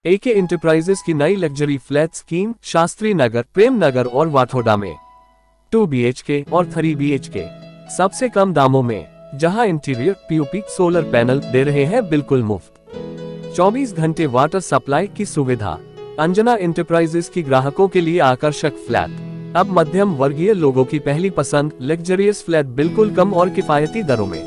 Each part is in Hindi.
एके इंटरप्राइजेस की नई luxury flat scheme Shastri Nagar, Prem Nagar और वाठोडा में 2 BHK और 3 BHK सबसे कम दामों में, जहां इंटीरियर पीओपी सोलर पैनल दे रहे हैं बिल्कुल मुफ्त। 24 घंटे वाटर सप्लाई की सुविधा। अंजना इंटरप्राइजेस की ग्राहकों के लिए आकर्षक फ्लैट। अब मध्यम वर्गीय लोगों की पहली पसंद लग्जरियस फ्लैट बिल्कुल कम और किफायती दरों में।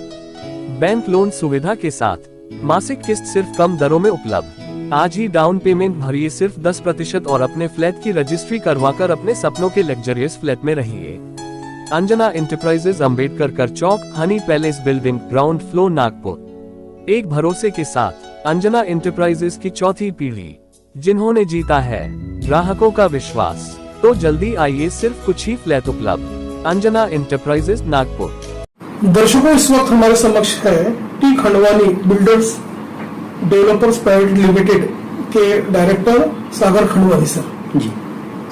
बैंक लोन सुविधा के साथ मासिक किस्त सिर्फ कम दरों में उपलब्ध। आज ही डाउन पेमेंट भरिए सिर्फ 10% और अपने फ्लैट की रजिस्ट्री करवाकर अपने सपनों के लग्जरियस फ्लैट में रहिए। अंजना इंटरप्राइजेज, अंबेडकर कर Chowk, honey palace building, ground floor, Nagpur. एक भरोसे के साथ अंजना इंटरप्राइजेज की चौथी पीढ़ी, जिन्होंने जीता है ग्राहकों का विश्वास। तो जल्दी आइए, सिर्फ कुछ ही फ्लैट उपलब्ध। अंजना इंटरप्राइजेज, नागपुर। दर्शकों, इस वक्त हमारे समक्ष है T Khandwani builders developers private limited के डायरेक्टर सागर खंडवानी सर। जी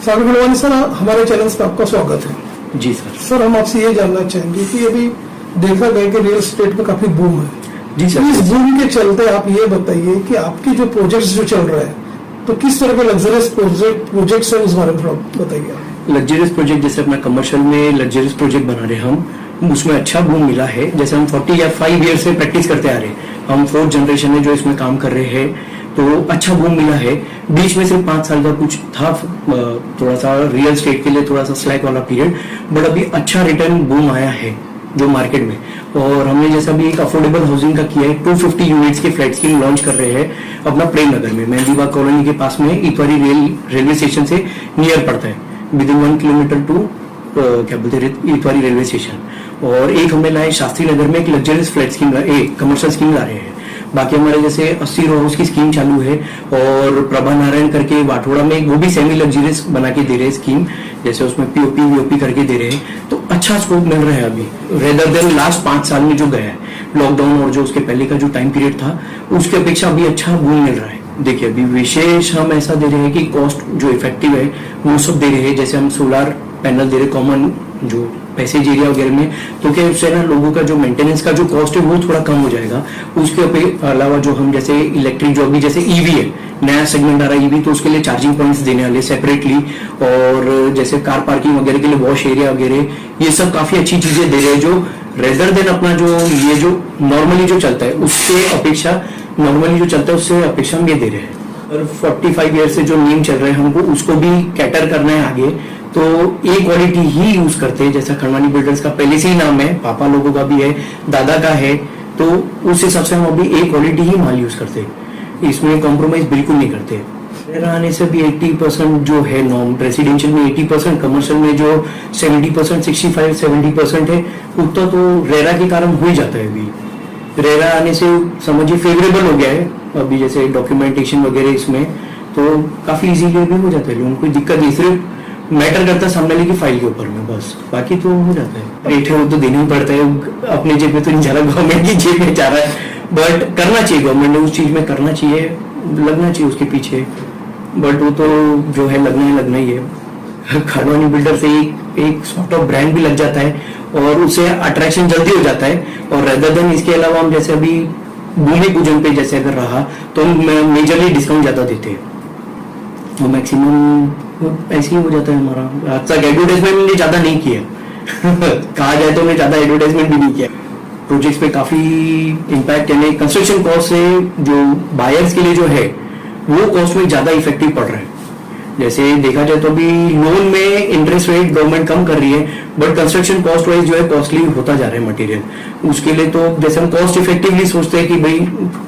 सागर खंडवानी सर, हमारे चैनल पर आपका स्वागत है। जी सर। सर, हम आपसे ये जानना चाहेंगे कि अभी देखा गया कि रियल एस्टेट में काफी बूम है। जी सर। इस बूम के चलते आप ये बताइए कि आपकी जो प्रोजेक्ट्स जो चल रहे हैं, तो किस तरह के लग्जरियस प्रोजेक्ट्स है, उस बारे में बताइए। लग्जरियस प्रोजेक्ट जैसे अपना कमर्शियल में लग्जरियस प्रोजेक्ट बना रहे हम, उसमें अच्छा बूम मिला है। जैसे हम 40 या 5 ईयर से प्रैक्टिस करते आ रहे हैं, हम 4th जनरेशन में जो इसमें काम कर रहे हैं, तो अच्छा बूम मिला है। बीच में सिर्फ 5 साल का कुछ था, थोड़ा सा रियल एस्टेट के लिए थोड़ा सा स्लैक वाला पीरियड, बट अभी अच्छा रिटर्न बूम आया है जो मार्केट में। और हमने जैसा भी एक अफोर्डेबल हाउसिंग का किया है, 250 यूनिट्स के फ्लैट स्कीम लॉन्च कर रहे हैं अपना प्रेम नगर में, मेहंदीबाग कॉलोनी के पास में, इतवारी रेलवे स्टेशन से नियर पड़ता है, विद इन 1 किलोमीटर टू क्या बोलते हैं इतवारी रेलवे स्टेशन। और एक हमें लाए शास्त्री नगर में एक लग्जरियस फ्लैट स्कीम, एक कमर्शियल स्कीम ला रहे हैं। बाकी हमारे जैसे 80 रो हाउस की स्कीम चालू है, और प्रभा नारायण करके वाठोड़ा में वो भी सेमी लग्जरियस बना के दे रहे हैं स्कीम, जैसे उसमें पीओपी वीओपी करके दे रहे हैं। तो अच्छा स्कोप मिल रहा है अभी, रेदर देन लास्ट 5 साल में जो गया है लॉकडाउन और जो उसके पहले का जो टाइम पीरियड था, उसके अपेक्षा अभी अच्छा बूम मिल रहा है। देखिए, अभी विशेष हम ऐसा दे रहे हैं कि कॉस्ट जो इफेक्टिव है वो सब दे रहे हैं। जैसे हम सोलर पैनल दे रहे कॉमन जो पैसेज एरिया वगैरह में, तो क्या उससे ना लोगों का जो मेंटेनेंस का जो कॉस्ट है वो थोड़ा कम हो जाएगा। उसके अलावा जो हम जैसे इलेक्ट्रिक जो अभी जैसे ईवी है, नया सेगमेंट आ रहा है ईवी, तो उसके लिए चार्जिंग पॉइंट्स देने वाले सेपरेटली, और जैसे कार पार्किंग वगैरह के लिए वॉश एरिया वगैरह, ये सब काफी अच्छी चीजें दे रहे हैं, जो रेदर देन अपना जो ये जो नॉर्मली जो चलता है उससे अपेक्षा, नॉर्मली जो चलता है उससे अपेक्षा हम ये दे रहे हैं। और 45 ईयर से जो नीम चल रहे हैं, हमको उसको भी कैटर करना है आगे, तो ए क्वालिटी ही यूज करते हैं। जैसा खंडवानी बिल्डर्स का पहले से ही नाम है, पापा लोगों का भी है, दादा का है, तो उस हिसाब से हम अभी ए क्वालिटी ही माल यूज करते हैं, इसमें कॉम्प्रोमाइज बिल्कुल नहीं करते। रेरा आने से भी 80% जो है नॉर्म, रेसिडेंशियल में 80%, कमर्शियल में जो 70%, 65-70% है, उतना तो रेरा के कारण हो ही जाता है। अभी रेरा आने से समझिए फेवरेबल हो गया है, अभी जैसे डॉक्यूमेंटेशन वगैरह इसमें तो काफी इजीली भी हो जाता है, लोगों को कोई दिक्कत नहीं, सिर्फ मैटर करता है सामने वाले की फाइल के ऊपर में, बस बाकी तो हो जाता है। रेट है वो तो देना ही पड़ता है, अपने जेब में तो नहीं जा रहा, गवर्नमेंट की जेब में जा रहा है, बट करना चाहिए, गवर्नमेंट ने उस चीज में करना चाहिए, लगना चाहिए उसके पीछे, बट वो तो जो है लगना ही है। खंडवानी बिल्डर से एक सॉर्ट ऑफ ब्रांड भी लग जाता है, और उससे अट्रैक्शन जल्दी हो जाता है। और रेदर देन इसके अलावा हम जैसे अभी भूमि पूजन पे जैसे अगर रहा, तो हम मेजरली डिस्काउंट ज्यादा देते हैं, तो मैक्सिमम ऐसे ही हो जाता है हमारा। आज तक एडवर्टाइजमेंट हमने ज्यादा नहीं किया कहा जाए तो हमने ज्यादा एडवर्टाइजमेंट भी नहीं किया। प्रोजेक्ट्स पे काफी इम्पैक्ट, यानी कंस्ट्रक्शन कॉस्ट से जो बायर्स के लिए जो है वो कॉस्ट में ज्यादा इफेक्टिव पड़ रहा है। जैसे देखा जाए तो अभी लोन में इंटरेस्ट रेट गवर्नमेंट कम कर रही है, बट कंस्ट्रक्शन कॉस्ट वाइज जो है कॉस्टली होता जा रहा है मटेरियल। उसके लिए तो जैसे हम कॉस्ट इफेक्टिवली सोचते हैं कि भाई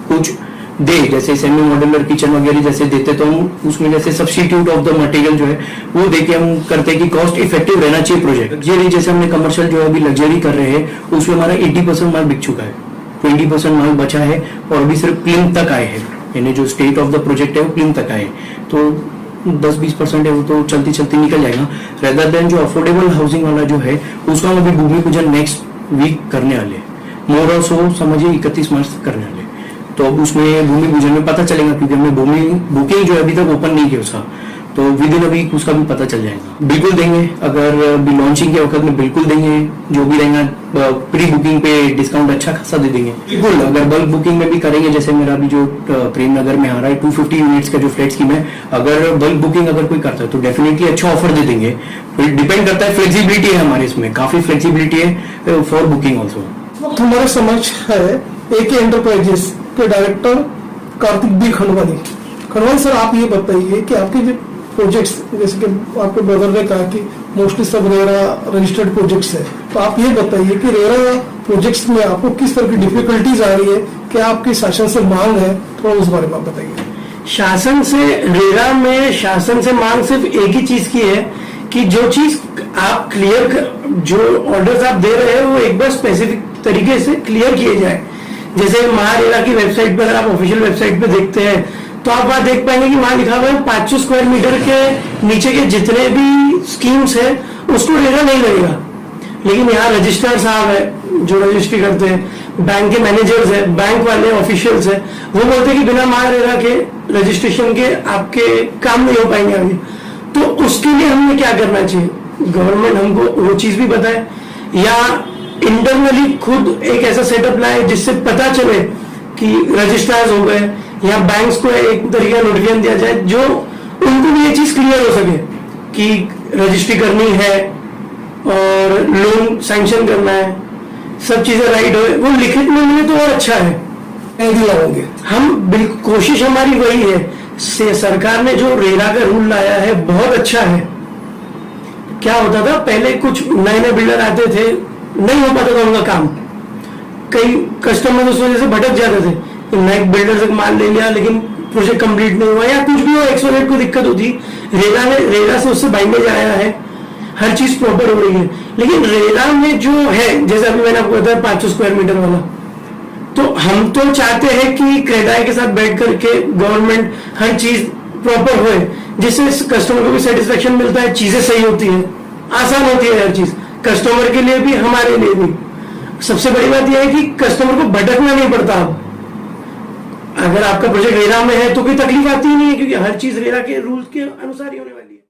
कुछ दे, जैसे सेमी मॉड्यूलर किचन वगैरह जैसे देते, तो हम उसमें जैसे सब्स्टिट्यूट ऑफ द मटेरियल जो है वो देके हम करते हैं कि कॉस्ट इफेक्टिव रहना चाहिए प्रोजेक्ट। लग्जरी जैसे हमने कमर्शियल जो है अभी लग्जरी कर रहे हैं, उसमें हमारा 80% माल बिक चुका है, 20% माल बचा है, और अभी सिर्फ प्लिम तक आए हैं, यानी जो स्टेट ऑफ द प्रोजेक्ट है वो प्लिम तक आए, तो 10-20% है वो तो चलती चलती निकल जाएगा। रेदर देन जो अफोर्डेबल हाउसिंग वाला जो है उसका हम अभी भूमि पूजन नेक्स्ट वीक करने वाले, मोर और सो समझिए 31 मार्च तक करने वाले, तो अब उसमें भूमि पूजन में पता चलेगा, क्योंकि हमने भूमि बुकिंग जो अभी तक ओपन नहीं किया उसका, तो विद इन अ वीक उसका भी पता चल जाएगा। बिल्कुल देंगे, अगर भी लॉन्चिंग के वक्त में बिल्कुल देंगे, जो भी रहेगा प्री बुकिंग पे डिस्काउंट अच्छा खासा दे देंगे। बिल्कुल, अगर बल्क बुकिंग में भी करेंगे, जैसे मेरा भी जो प्रेम नगर में आ रहा है 250 यूनिट्स का जो फ्लैट स्कीम है, अगर बल्क बुकिंग अगर कोई करता है तो डेफिनेटली अच्छा ऑफर दे देंगे। डिपेंड करता है, फ्लेक्सिबिलिटी है हमारे इसमें, काफी फ्लेक्सिबिलिटी है फॉर बुकिंग ऑल्सो। वक्त हमारे समक्ष है एके एंटरप्राइजेस के director Kartik B Khandwani. Khandwani sir, आप ये बताइए कि आपके जो प्रोजेक्ट्स, जैसे कि आपके ब्रदर ने कहा कि मोस्टली सब रेरा रजिस्टर्ड प्रोजेक्ट्स है, तो आप ये बताइए कि रेरा प्रोजेक्ट्स में आपको किस तरह की डिफिकल्टीज आ रही है, क्या आपकी शासन से मांग है, थोड़ा उस बारे में आप बताइए। शासन से, रेरा में शासन से मांग सिर्फ एक ही चीज की है कि जो चीज आप जो ऑर्डर्स आप दे रहे हैं वो एक बार स्पेसिफिक तरीके से क्लियर किए जाए। जैसे महारेरा की वेबसाइट पर, अगर आप ऑफिशियल वेबसाइट पे देखते हैं तो आप वहां देख पाएंगे कि वहां लिखा हुआ है 500 स्क्वायर मीटर के नीचे के जितने भी स्कीम्स है उसको रेरा नहीं लगेगा। लेकिन यहाँ रजिस्ट्रार साहब है जो रजिस्ट्री करते हैं, बैंक के मैनेजर्स है, बैंक वाले ऑफिशियल्स है, वो बोलते हैं कि बिना महारेरा के रजिस्ट्रेशन के आपके काम नहीं हो पाएंगे आगे। तो उसके लिए हमें क्या करना चाहिए, गवर्नमेंट हमको वो चीज भी बताए, या इंटरनली खुद एक ऐसा सेटअप लाए जिससे पता चले कि रजिस्ट्रार्स हो गए, या बैंक्स को एक तरीके का नोटिफिकेशन दिया जाए जो उनको भी ये चीज क्लियर हो सके कि रजिस्ट्री करनी है और लोन सैंक्शन करना है, सब चीजें राइट हो, वो लिखित में मिले तो और अच्छा है। होंगे हम बिल्कुल, कोशिश हमारी वही है। सरकार ने जो रेरा का रूल लाया है बहुत अच्छा है। क्या होता था पहले, कुछ नए नए बिल्डर आते थे, नहीं हो पाता था उनका काम, कई कस्टमर उस वजह से भटक जाते थे। नए बिल्डर से माल ले लिया लेकिन प्रोजेक्ट कंप्लीट नहीं हुआ, या कुछ भी हो, 108 को दिक्कत होती, रेरा से उससे बाइंडेज आया है, हर चीज प्रॉपर हो रही है। लेकिन रेरा में जो है, जैसे अभी मैंने आपको बताया 500 स्क्वायर मीटर वाला, तो हम तो चाहते हैं कि क्रेडाई के साथ बैठ करके गवर्नमेंट हर चीज प्रॉपर होए, जिससे कस्टमर को भी सेटिस्फेक्शन मिलता है, चीजें सही होती है, आसान होती है हर चीज, कस्टमर के लिए भी हमारे लिए भी। सबसे बड़ी बात यह है कि कस्टमर को भटकना नहीं पड़ता। अब अगर आपका प्रोजेक्ट रेरा में है तो कोई तकलीफ आती ही नहीं है, क्योंकि हर चीज रेरा के रूल्स के अनुसार ही होने वाली है।